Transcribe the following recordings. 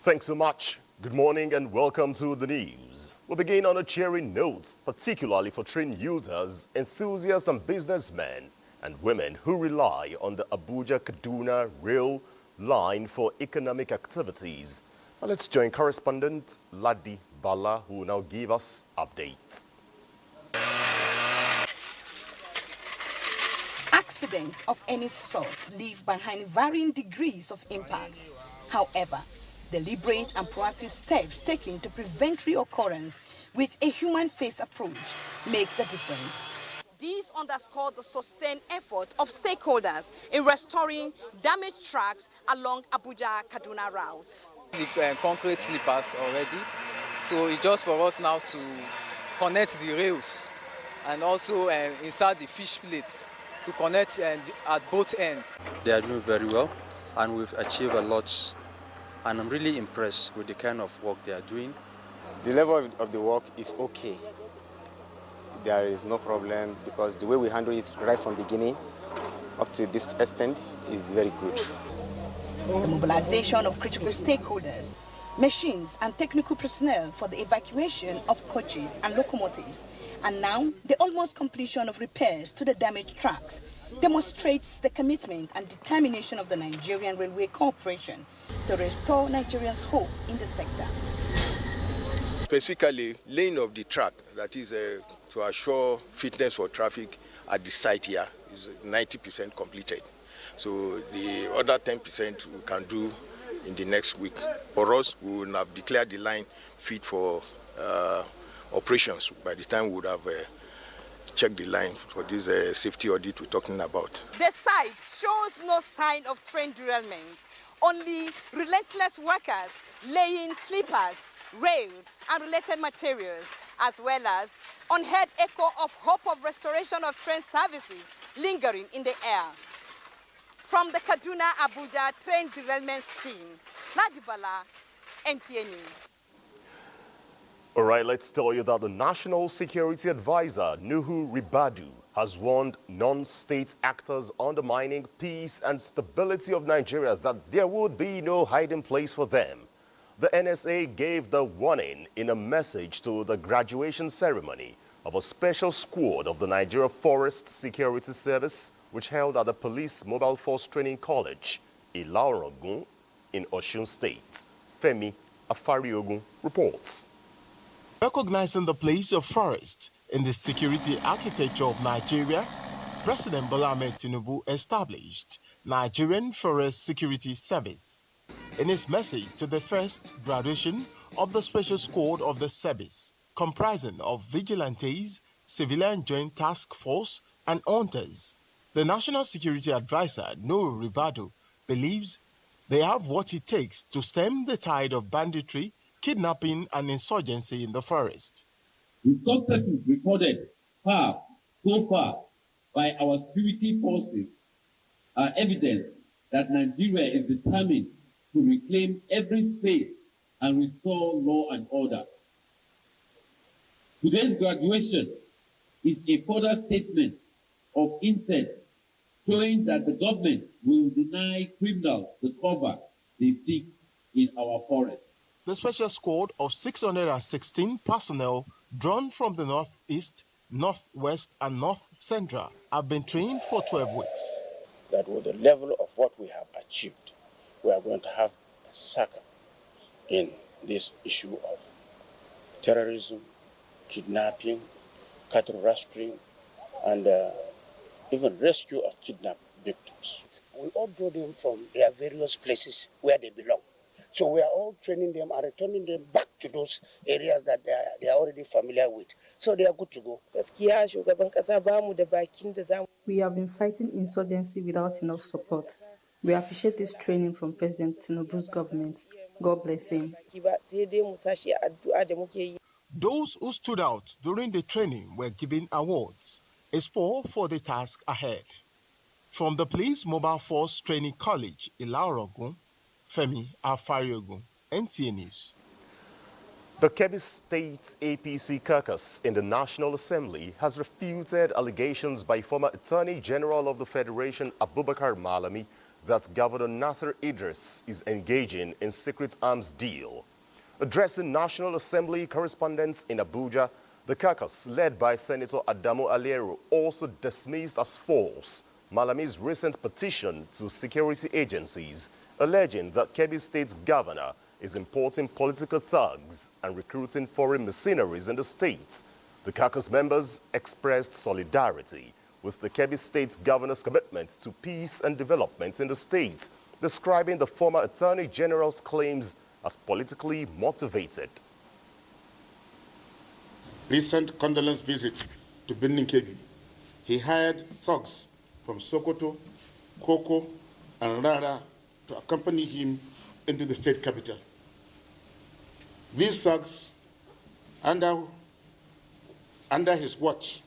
Thanks so much. Good morning and welcome to the news. We'll begin on a cheering note, particularly for train users, enthusiasts and businessmen and women who rely on the Abuja-Kaduna rail line for economic activities. Now let's join correspondent Ladi Bala, who will now give us updates. Accidents of any sort leave behind varying degrees of impact. However, deliberate and proactive steps taken to prevent reoccurrence with a human-face approach make the difference. These underscore the sustained effort of stakeholders in restoring damaged tracks along Abuja-Kaduna route. The concrete sleepers already, so it's just for us now to connect the rails and also insert the fish plates to connect at both ends. They are doing very well and we've achieved a lot, and I'm really impressed with the kind of work they are doing. The level of the work is okay. There is no problem because the way we handle it right from the beginning up to this extent is very good. The mobilization of critical stakeholders, machines and technical personnel for the evacuation of coaches and locomotives, and now the almost completion of repairs to the damaged tracks demonstrates the commitment and determination of the Nigerian Railway Corporation to restore Nigerians' hope in the sector. Specifically, laying of the track, that is to assure fitness for traffic at the site here, is 90% completed. So the other 10% we can do in the next week. For us, we will have declared the line fit for operations by the time we would have checked the line for this safety audit we're talking about. The site shows no sign of train derailment, only relentless workers laying sleepers, rails and related materials, as well as unheard echo of hope of restoration of train services lingering in the air. From the Kaduna-Abuja train derailment scene, Ladibala, NTA News. All right, let's tell you that the National Security Advisor, Nuhu Ribadu, has warned non-state actors undermining peace and stability of Nigeria that there would be no hiding place for them. The NSA gave the warning in a message to the graduation ceremony of a special squad of the Nigeria Forest Security Service, which held at the Police Mobile Force Training College, Ilorin in Osun State. Femi Afariogun reports. Recognizing the place of forest in the security architecture of Nigeria, President Bola Ahmed Tinubu established Nigerian Forest Security Service. In his message to the first graduation of the special squad of the service, comprising of vigilantes, civilian joint task force, and hunters, the National Security Advisor, Nuhu Ribadu, believes they have what it takes to stem the tide of banditry, kidnapping, and insurgency in the forest. The successes recorded so far by our security forces are evidence that Nigeria is determined to reclaim every space and restore law and order. Today's graduation is a further statement of intent, showing that the government will deny criminals the cover they seek in our forest. The special squad of 616 personnel drawn from the northeast, northwest, and north central have been trained for 12 weeks. That with the level of what we have achieved, we are going to have a succor in this issue of terrorism, kidnapping, cattle rustling, and even rescue of kidnapped victims. We all draw them from their various places where they belong. So we are all training them and returning them back to those areas that they are already familiar with. So they are good to go. We have been fighting insurgency without enough support. We appreciate this training from President Tinubu's government. God bless him. Those who stood out during the training were given awards, a spur for the task ahead. From the Police Mobile Force Training College, Ilorin, Femi Afariogun, NTA News. The Kebbi State APC caucus in the National Assembly has refuted allegations by former Attorney General of the Federation, Abubakar Malami, that Governor Nasser Idris is engaging in secret arms deal. Addressing National Assembly correspondents in Abuja, the caucus, led by Senator Adamu Aliero, also dismissed as false Malami's recent petition to security agencies, alleging that Kebbi State's governor is importing political thugs and recruiting foreign mercenaries in the state. The caucus members expressed solidarity with the Kebbi State governor's commitment to peace and development in the state, describing the former Attorney General's claims as politically motivated. Recent condolence visit to Benin Kebbi, he hired thugs from Sokoto, Koko, and Rara to accompany him into the state capital. These thugs, under his watch,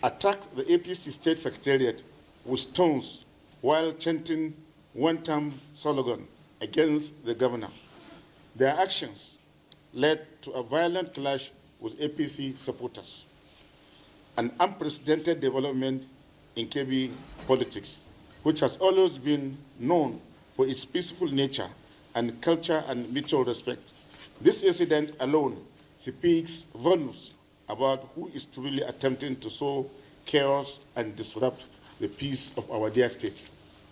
attacked the APC state secretariat with stones while chanting one-term slogan against the governor. Their actions led to a violent clash with APC supporters, an unprecedented development in Kebbi politics, which has always been known for its peaceful nature and culture and mutual respect. This incident alone speaks volumes about who is truly attempting to sow chaos and disrupt the peace of our dear state.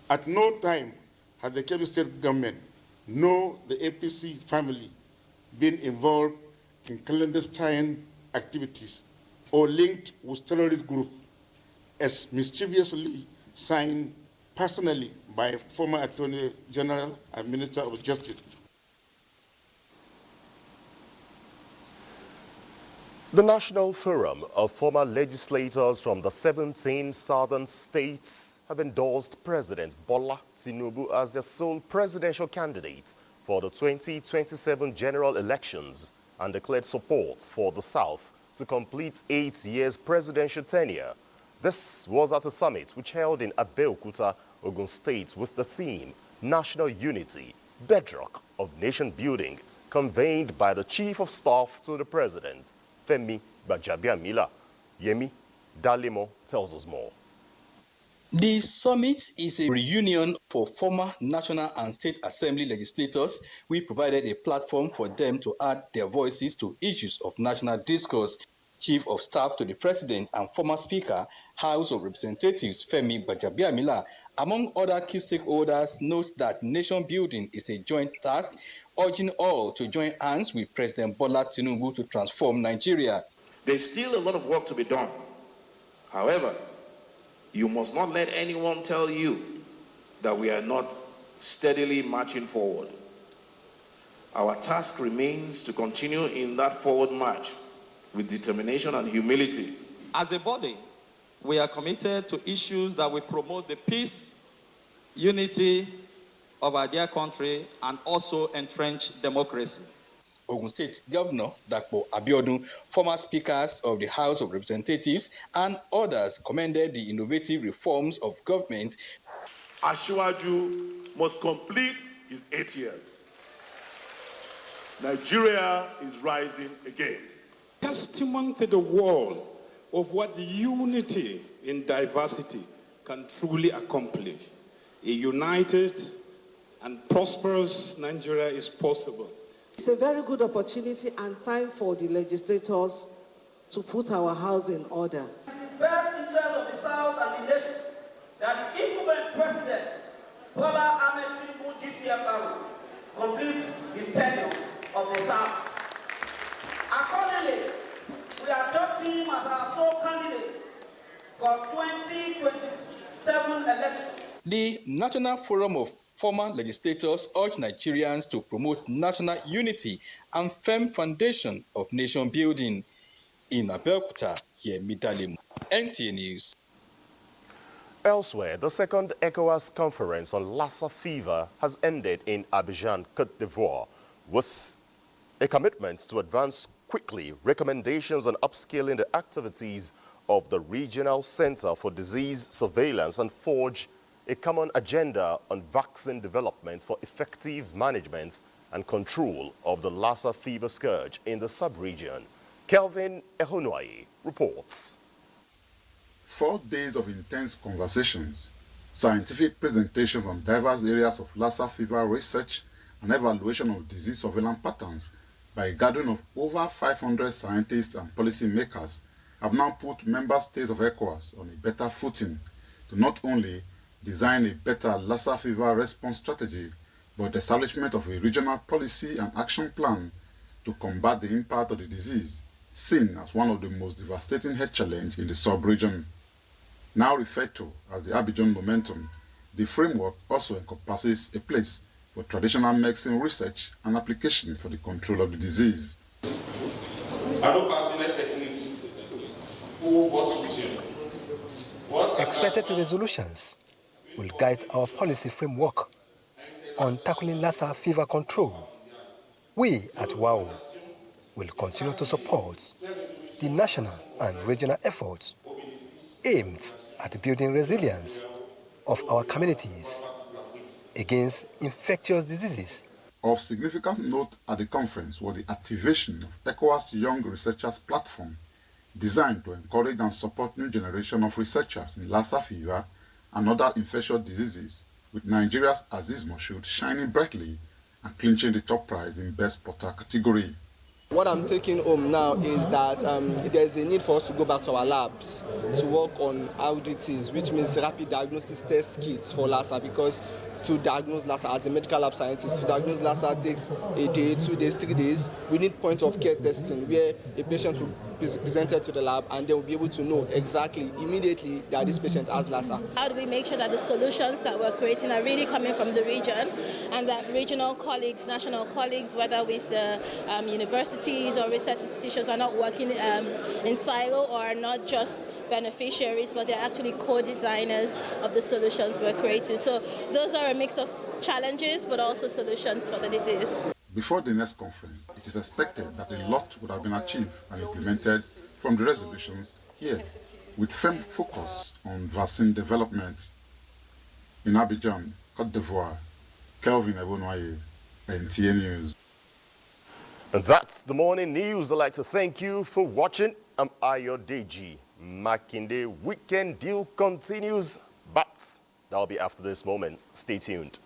At no time has the Kebbi State government nor the APC family been involved in clandestine activities or linked with terrorist groups, as mischievously signed personally by former Attorney General and Minister of Justice. The National Forum of former legislators from the 17 southern states have endorsed President Bola Tinubu as their sole presidential candidate for the 2027 general elections and declared support for the South to complete 8 years presidential tenure. This was at a summit which held in Abeokuta, Ogun State, with the theme National Unity, Bedrock of Nation Building, convened by the Chief of Staff to the President, Femi Gbajabiamila. Yemi Dalimo tells us more. The summit is a reunion for former National and State Assembly legislators. We provided a platform for them to add their voices to issues of national discourse. Chief of Staff to the President and former Speaker, House of Representatives Femi Gbajabiamila, among other key stakeholders, notes that nation building is a joint task, urging all to join hands with President Bola Tinubu to transform Nigeria. There's still a lot of work to be done. However, you must not let anyone tell you that we are not steadily marching forward. Our task remains to continue in that forward march with determination and humility. As a body, we are committed to issues that will promote the peace, unity of our dear country and also entrench democracy. Ogun State Governor Dapo Abiodun, former speakers of the House of Representatives, and others commended the innovative reforms of government. Asiwaju must complete his 8 years. Nigeria is rising again. Testament to the world of what unity in diversity can truly accomplish. A united and prosperous Nigeria is possible. It's a very good opportunity and time for the legislators to put our house in order. It's in the best interest of the South and the nation that the incumbent president, Bola Ahmed Tinubu GCFR, completes his tenure of the South. Accordingly, we adopt him as our sole candidate for 2027 election. The National Forum of former legislators urged Nigerians to promote national unity and firm foundation of nation building. In Abeokuta, Yemi Dalimo, NTA News. Elsewhere, the second ECOWAS conference on Lassa fever has ended in Abuja, Côte d'Ivoire, with a commitment to advance quickly recommendations on upscaling the activities of the Regional Center for Disease Surveillance and forge a common agenda on vaccine development for effective management and control of the Lassa fever scourge in the sub-region. Kelvin Ehonwaye reports. 4 days of intense conversations Scientific presentations on diverse areas of Lassa fever research and evaluation of disease surveillance patterns by a gathering of over 500 scientists and policymakers have now put member states of ECOWAS on a better footing to not only design a better Lassa fever response strategy, but the establishment of a regional policy and action plan to combat the impact of the disease, seen as one of the most devastating health challenges in the sub-region. Now referred to as the Abidjan Momentum, the framework also encompasses a place for traditional medicine research and application for the control of the disease. Expected resolutions will guide our policy framework on tackling Lassa fever control. We at WAO will continue to support the national and regional efforts aimed at building resilience of our communities against infectious diseases. Of significant note at the conference was the activation of ECOWAS Young Researchers Platform, designed to encourage and support new generation of researchers in Lassa fever and other infectious diseases, with Nigeria's Aziz Moshood shining brightly and clinching the top prize in Best Porter category. What I'm taking home now is that there's a need for us to go back to our labs to work on RDTs, which means rapid diagnosis test kits for Lassa, because to diagnose Lassa as a medical lab scientist, to diagnose Lassa takes a day, 2 days, 3 days. We need point of care testing where a patient will be presented to the lab and they will be able to know exactly immediately that this patient has Lassa. How do we make sure that the solutions that we're creating are really coming from the region, and that regional colleagues, national colleagues, whether with the universities or research institutions, are not working in silo or are not just beneficiaries, but they're actually co-designers of the solutions we're creating. So those are a mix of challenges, but also solutions for the disease. Before the next conference, it is expected that a lot would have been achieved and implemented from the resolutions here, with firm focus on vaccine development. In Abidjan, Côte d'Ivoire, Kelvin Ebonwaye, NTA News. And that's the morning news. I'd like to thank you for watching. I'm Ayodeji Makinde. Weekend deal continues, but that'll be after this moment. Stay tuned.